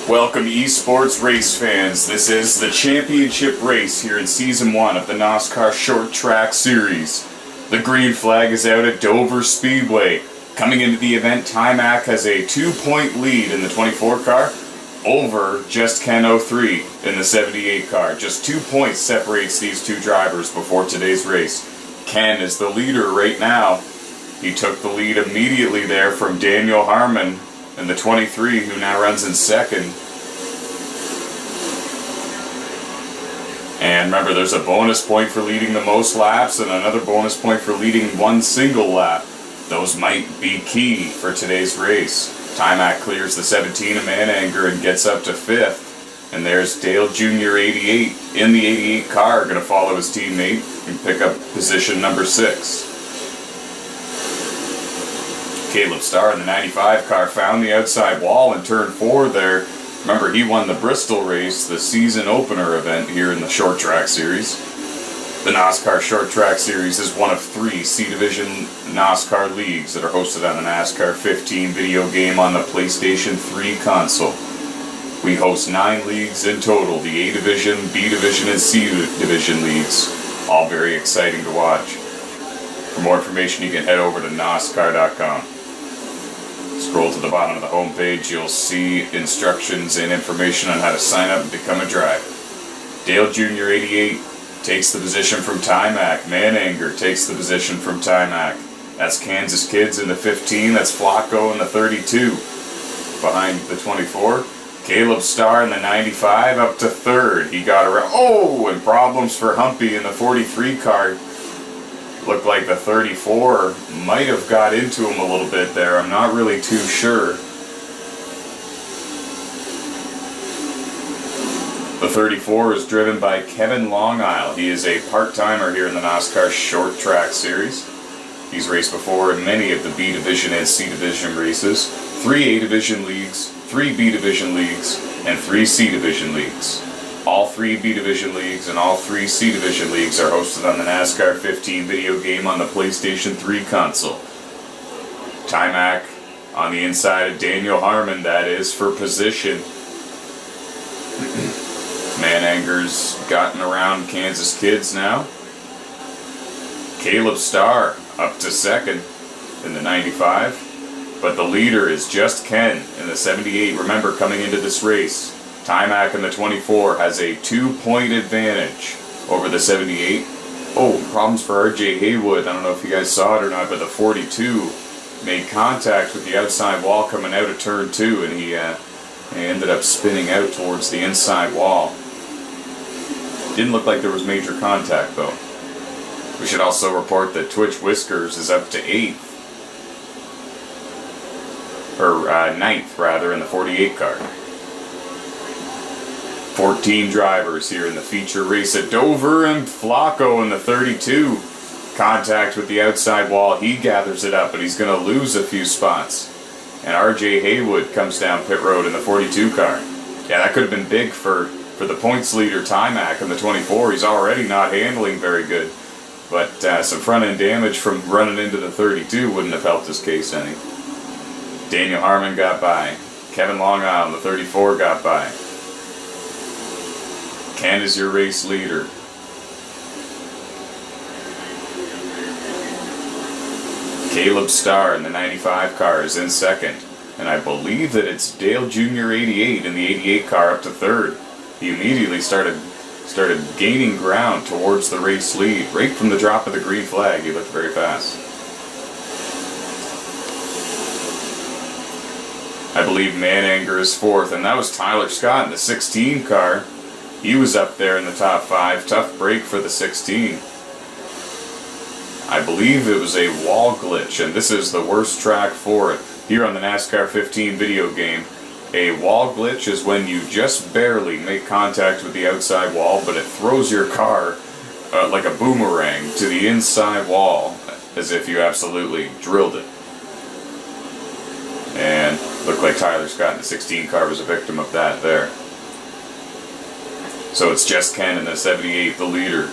Welcome esports race fans. This is the championship race here in Season 1 of the NOSSCAR Short Track Series. The green flag is out at Dover Speedway. Coming into the event, Timac has a 2-point lead in the 24 car over Just Ken 03 in the 78 car. Just 2 points separates these two drivers before today's race. Ken is the leader right now. He took the lead immediately there from Daniel Harmon in the 23, who now runs in second. And remember, there's a bonus point for leading the most laps and another bonus point for leading one single lap. Those might be key for today's race. Timac clears the 17 of Mananger and gets up to 5th. And there's Dale Jr. 88 in the 88 car, going to follow his teammate and pick up position number 6. Caleb Starr in the 95 car found the outside wall in turn 4 there. Remember, he won the Bristol race, the season opener event here in the Short Track Series. The NOSSCAR Short Track Series is one of 3 C-Division NOSSCAR leagues that are hosted on the NASCAR 15 video game on the PlayStation 3 console. We host 9 leagues in total, the A-Division, B-Division, and C-Division leagues. All very exciting to watch. For more information, you can head over to NOSSCAR.com. Scroll to the bottom of the homepage, you'll see instructions and information on how to sign up and become a driver. Dale Jr. 88 takes the position from Timac. Mananger takes the position from Timac. That's Kansas Kids in the 15, that's Flacco in the 32. Behind the 24, Caleb Starr in the 95 up to 3rd. He got around, and problems for Humpy in the 43 car. Looked like the 34 might have got into him a little bit there. I'm not really too sure. The 34 is driven by Kevin Longisle. He is a part-timer here in the NOSSCAR Short Track Series. He's raced before in many of the B-Division and C-Division races. 3 A-Division leagues, 3 B-Division leagues, and 3 C-Division leagues. All 3 B-Division leagues and all 3 C-Division leagues are hosted on the NASCAR 15 video game on the PlayStation 3 console. Timac on the inside of Daniel Harmon, that is, for position. Mananger's gotten around Kansas Kids now. Caleb Starr up to 2nd in the 95. But the leader is Just Ken in the 78. Remember, coming into this race, Timac in the 24 has a 2-point advantage over the 78. Problems for RJ Haywood. I don't know if you guys saw it or not, but the 42 made contact with the outside wall coming out of turn 2, and he ended up spinning out towards the inside wall. Didn't look like there was major contact, though. We should also report that Twitch Whiskers is up to 8th. Or 9th, rather, in the 48 car. 14 drivers here in the feature race at Dover, and Flacco in the 32. Contact with the outside wall. He gathers it up, but he's going to lose a few spots. And RJ Haywood comes down pit road in the 42 car. Yeah, that could have been big for the points leader Timac in the 24. He's already not handling very good. But some front-end damage from running into the 32 wouldn't have helped his case any. Daniel Harmon got by. Kevin Longisle in the 34 got by. Ken is your race leader. Caleb Starr in the 95 car is in 2nd. And I believe that it's Dale Jr. 88 in the 88 car up to 3rd. He immediately started gaining ground towards the race lead. Right from the drop of the green flag, he looked very fast. I believe Mananger is 4th, and that was Tyler Scott in the 16 car. He was up there in the top 5. Tough break for the 16. I believe it was a wall glitch, and this is the worst track for it. Here on the NASCAR 15 video game, a wall glitch is when you just barely make contact with the outside wall, but it throws your car like a boomerang to the inside wall, as if you absolutely drilled it. And looked like Tyler Scott in the 16 car was a victim of that there. So it's Just Ken in the 78, the leader.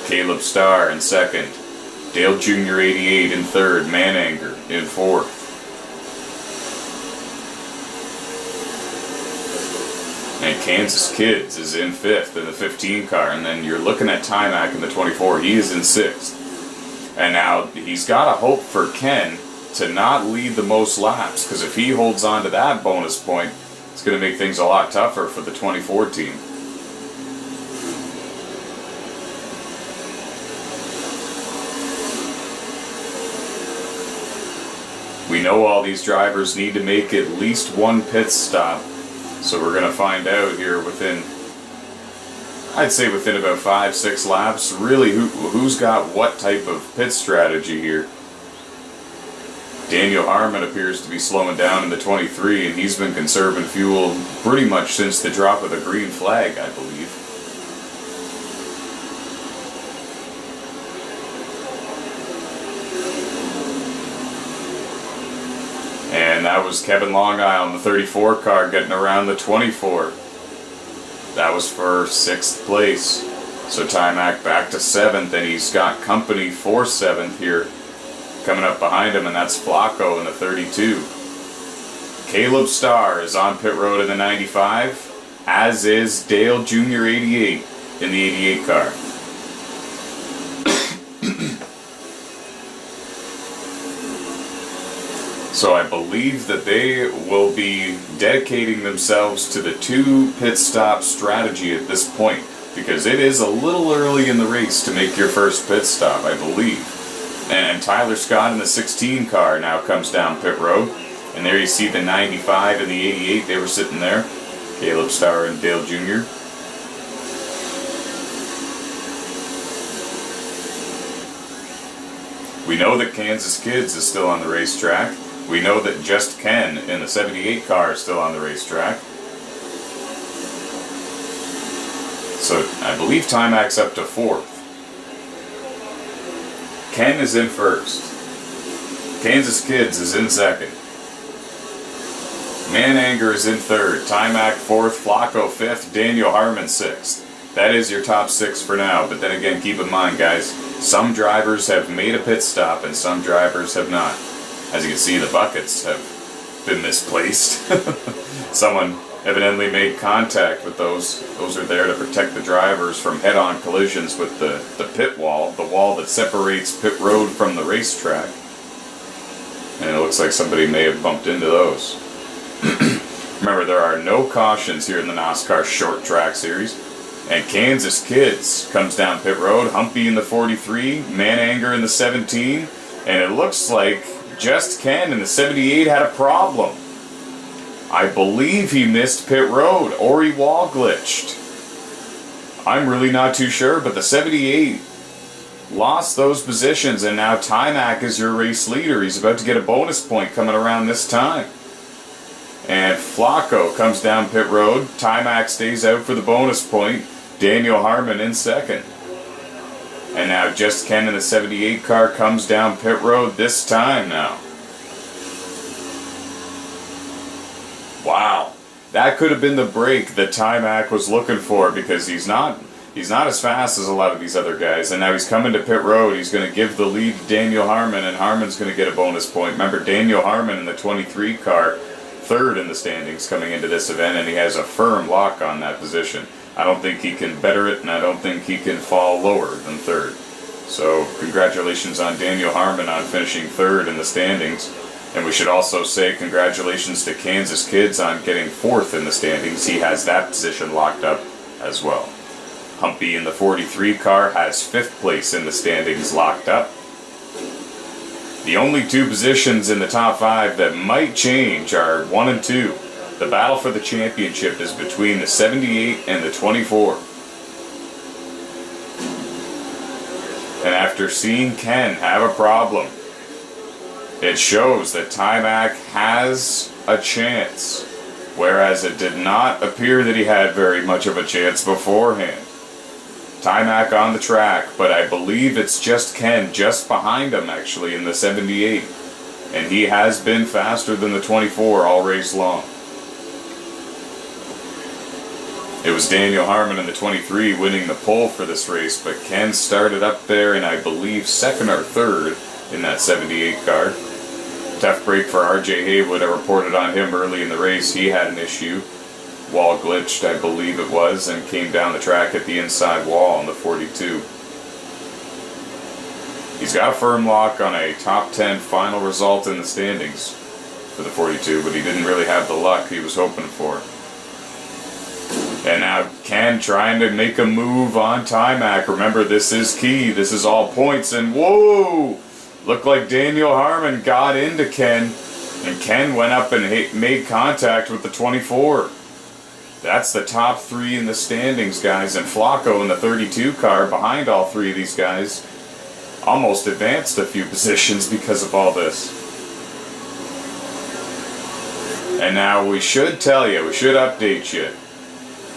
Caleb Starr in 2nd. Dale Jr. 88 in 3rd. Mananger in 4th. And Kansas Kids is in 5th in the 15 car. And then you're looking at Timac in the 24. He is in 6th. And now he's got to hope for Ken to not lead the most laps, because if he holds on to that bonus point, it's going to make things a lot tougher for the 24 team. We know all these drivers need to make at least one pit stop, so we're going to find out here within, I'd say within about 5-6 laps, really who's got what type of pit strategy here. Daniel Harmon appears to be slowing down in the 23, and he's been conserving fuel pretty much since the drop of the green flag, I believe. And that was Kevin Longisle in the 34 car getting around the 24. That was for 6th place. So Timac back to 7th, and he's got company for 7th here coming up behind him, and that's Flacco in the 32. Caleb Starr is on pit road in the 95, as is Dale Jr. 88 in the 88 car. So I believe that they will be dedicating themselves to the 2 pit stop strategy at this point, because it is a little early in the race to make your first pit stop, I believe. And Tyler Scott in the 16 car now comes down pit road. And there you see the 95 and the 88, they were sitting there. Caleb Starr and Dale Jr. We know that Kansas Kids is still on the racetrack. We know that Just Ken in the 78 car is still on the racetrack. So I believe Timac's up to 4th. Ken is in 1st. Kansas Kids is in 2nd. Mananger is in 3rd. Timac 4th. Flacco 5th. Daniel Harmon 6th. That is your top 6 for now. But then again, keep in mind, guys, some drivers have made a pit stop and some drivers have not. As you can see, the buckets have been misplaced. Someone evidently made contact with those. Those are there to protect the drivers from head-on collisions with the pit wall, the wall that separates pit road from the racetrack. And it looks like somebody may have bumped into those. Remember, there are no cautions here in the NOSSCAR Short Track Series. And Kansas Kids comes down pit road. Humpy in the 43, Mananger in the 17, and it looks like Just Ken in the 78 had a problem. I believe he missed pit road, or he wall glitched. I'm really not too sure, but the 78 lost those positions, and now Timac is your race leader. He's about to get a bonus point coming around this time. And Flacco comes down pit road. Timac stays out for the bonus point. Daniel Harmon in 2nd. And now Just Ken in the 78 car comes down pit road this time now. Wow. That could have been the break that Timac was looking for, because he's not as fast as a lot of these other guys. And now he's coming to pit road. He's going to give the lead to Daniel Harmon, and Harmon's going to get a bonus point. Remember, Daniel Harmon in the 23 car, 3rd in the standings coming into this event, and he has a firm lock on that position. I don't think he can better it, and I don't think he can fall lower than 3rd. So congratulations on Daniel Harmon on finishing 3rd in the standings. And we should also say congratulations to Kansas Kids on getting 4th in the standings. He has that position locked up as well. Humpy in the 43 car has 5th place in the standings locked up. The only 2 positions in the top 5 that might change are 1 and 2. The battle for the championship is between the 78 and the 24. And after seeing Ken have a problem, it shows that Timac has a chance, whereas it did not appear that he had very much of a chance beforehand. Timac on the track, but I believe it's Just Ken just behind him actually in the 78. And he has been faster than the 24 all race long. It was Daniel Harmon in the 23 winning the pole for this race, but Ken started up there in, I believe, 2nd or 3rd in that 78 car. Tough break for RJ Haywood. I reported on him early in the race. He had an issue wall glitched, I believe it was, and came down the track at the inside wall on the 42. He's got a firm lock on a top 10 final result in the standings for the 42, but he didn't really have the luck he was hoping for. And now Ken trying to make a move on Timac. Remember, this is key. This is all points. And whoa! Looked like Daniel Harmon got into Ken. And Ken went up and made contact with the 24. That's the top 3 in the standings, guys. And Flacco in the 32 car behind all 3 of these guys almost advanced a few positions because of all this. And now we should tell you, we should update you.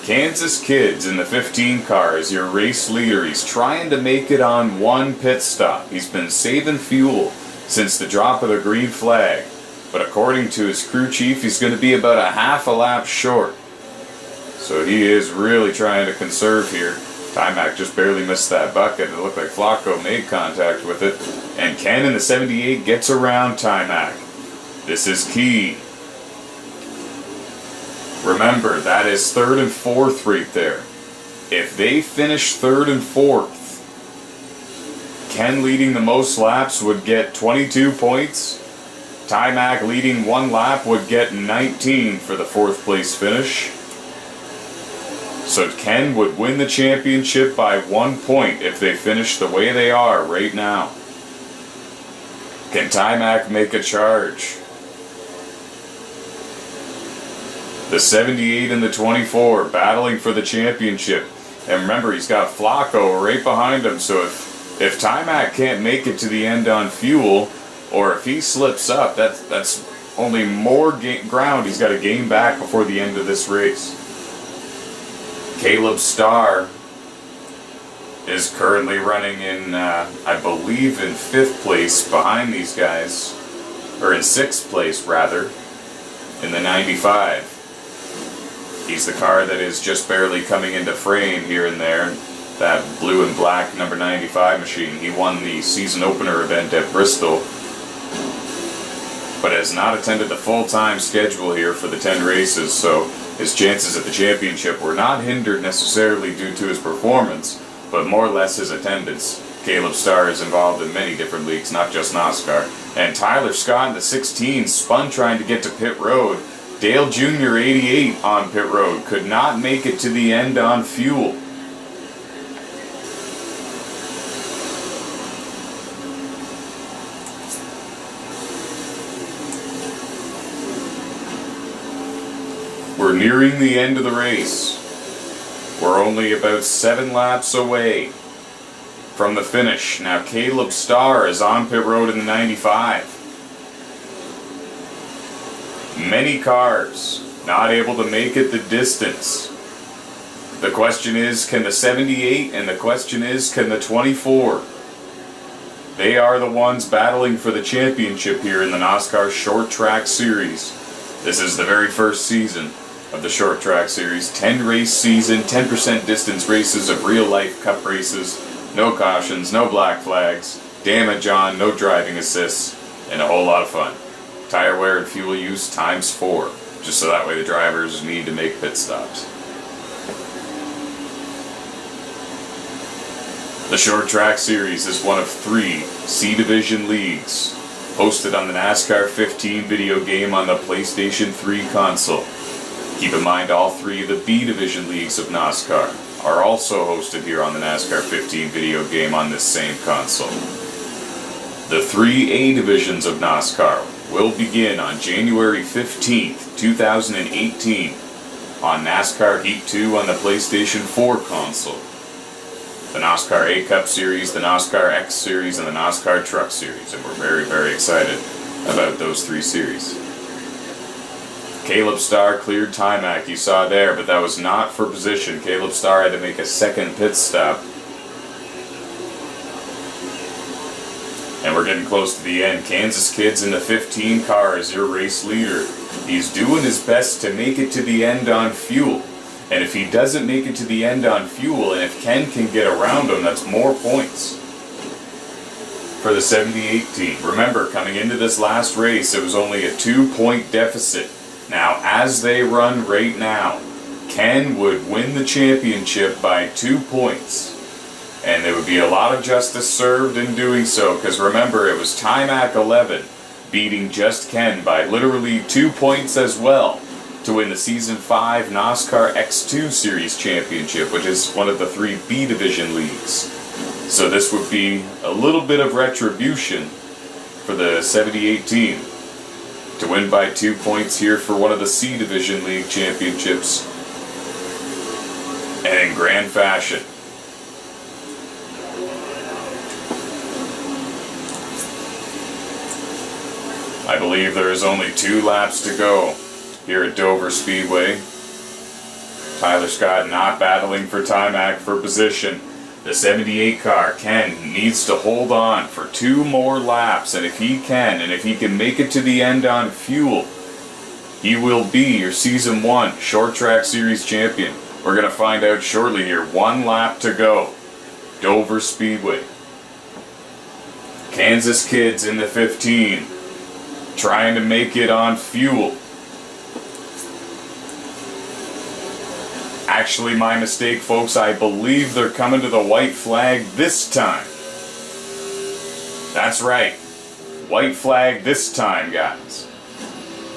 Kansas Kids in the 15 car is your race leader. He's trying to make it on 1 pit stop. He's been saving fuel since the drop of the green flag. But according to his crew chief, he's going to be about a half a lap short. So he is really trying to conserve here. Timac just barely missed that bucket. It looked like Flacco made contact with it. And Ken in the 78 gets around Timac. This is key. Remember, that is 3rd and 4th right there. If they finish 3rd and 4th, Ken leading the most laps would get 22 points. Timac leading 1 lap would get 19 for the 4th place finish. So Ken would win the championship by 1 point if they finish the way they are right now. Can Timac make a charge? The 78 and the 24 battling for the championship. And remember, he's got Flacco right behind him, so if Timac can't make it to the end on fuel, or if he slips up, that's only more ground he's got to gain back before the end of this race. Caleb Starr is currently running in, I believe, in 5th place behind these guys, or in 6th place rather, in the 95. He's the car that is just barely coming into frame here and there. That blue and black number 95 machine. He won the season opener event at Bristol, but has not attended the full-time schedule here for the 10 races, so his chances at the championship were not hindered necessarily due to his performance, but more or less his attendance. Caleb Starr is involved in many different leagues, not just NOSSCAR. And Tyler Scott in the 16 spun trying to get to pit road. Dale Jr. 88 on pit road could not make it to the end on fuel. We're nearing the end of the race. We're only about 7 laps away from the finish. Now Caleb Starr is on pit road in the 95. Many cars not able to make it the distance. The question is, can the 78, and the question is, can the 24? They are the ones battling for the championship here in the NOSSCAR Short Track Series. This is the very first season of the Short Track Series. 10 race season, 10% distance races of real life cup races. No cautions, no black flags, damage on, no driving assists, and a whole lot of fun. Tire wear and fuel use times 4, just so that way the drivers need to make pit stops. The Short Track Series is one of 3 C Division leagues hosted on the NASCAR 15 video game on the PlayStation 3 console. Keep in mind, all 3 of the B Division leagues of NOSSCAR are also hosted here on the NASCAR 15 video game on this same console. The 3 A divisions of NOSSCAR will begin on January 15th, 2018 on NASCAR Heat 2 on the PlayStation 4 console. The NOSSCAR A Cup Series, the NOSSCAR X Series, and the NOSSCAR Truck Series, and we're very, very excited about those 3 series. Caleb Starr cleared Timac, you saw there, but that was not for position. Caleb Starr had to make a second pit stop. And we're getting close to the end. Kansas Kids in the 15 car is your race leader. He's doing his best to make it to the end on fuel. And if he doesn't make it to the end on fuel, and if Ken can get around him, that's more points for the 78 team. Remember, coming into this last race, it was only a 2-point deficit. Now, as they run right now, Ken would win the championship by 2 points. And there would be a lot of justice served in doing so, because remember, it was Timac 11 beating Just Ken by literally 2 points as well to win the Season 5 NOSSCAR X2 Series Championship, which is one of the 3 B Division leagues. So this would be a little bit of retribution for the 78 team to win by 2 points here for one of the C Division League championships, and in grand fashion. I believe there is only 2 laps to go here at Dover Speedway. Tyler Scott not battling for Timac for position. The 78 car, Ken, needs to hold on for 2 more laps, and if he can, and if he can make it to the end on fuel, he will be your Season 1 Short Track Series champion. We're going to find out shortly here. 1 lap to go. Dover Speedway. Kansas kids in the 15, trying to make it on fuel. Actually, my mistake, folks. I believe they're coming to the white flag this time. That's right. White flag this time, guys.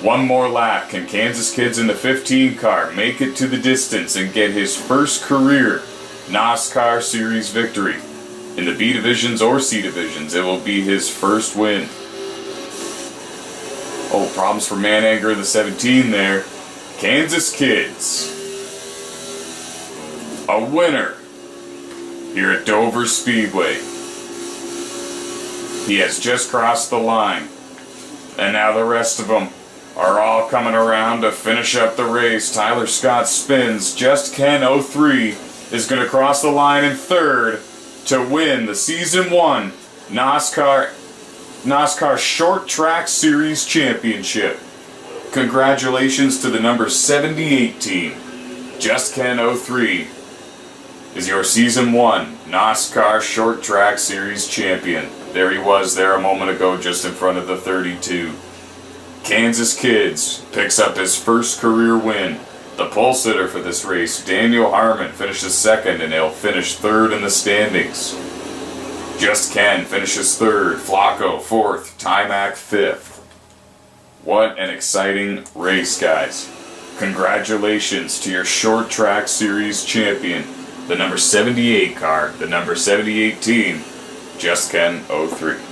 1 more lap. Can Kansas kids in the 15 car make it to the distance and get his first career NOSSCAR Series victory? In the B Divisions or C Divisions, it will be his first win. Oh, problems for Man Anger in the 17 there. Kansas kids. A winner here at Dover Speedway. He has just crossed the line, and now the rest of them are all coming around to finish up the race. Tyler Scott spins. Just Ken 03 is going to cross the line in 3rd to win the Season 1 NOSSCAR Short Track Series Championship. Congratulations to the number 78 team. Just Ken 03 is your Season 1 NOSSCAR Short Track Series champion. There he was there a moment ago, just in front of the 32. Kansas Kids picks up his first career win. The pole sitter for this race, Daniel Harmon, finishes 2nd, and he'll finish 3rd in the standings. Just Ken finishes 3rd, Flacco 4th, Timac 5th. What an exciting race, guys. Congratulations to your Short Track Series champion, the number 78 car, the number 78 team, Just Ken 03.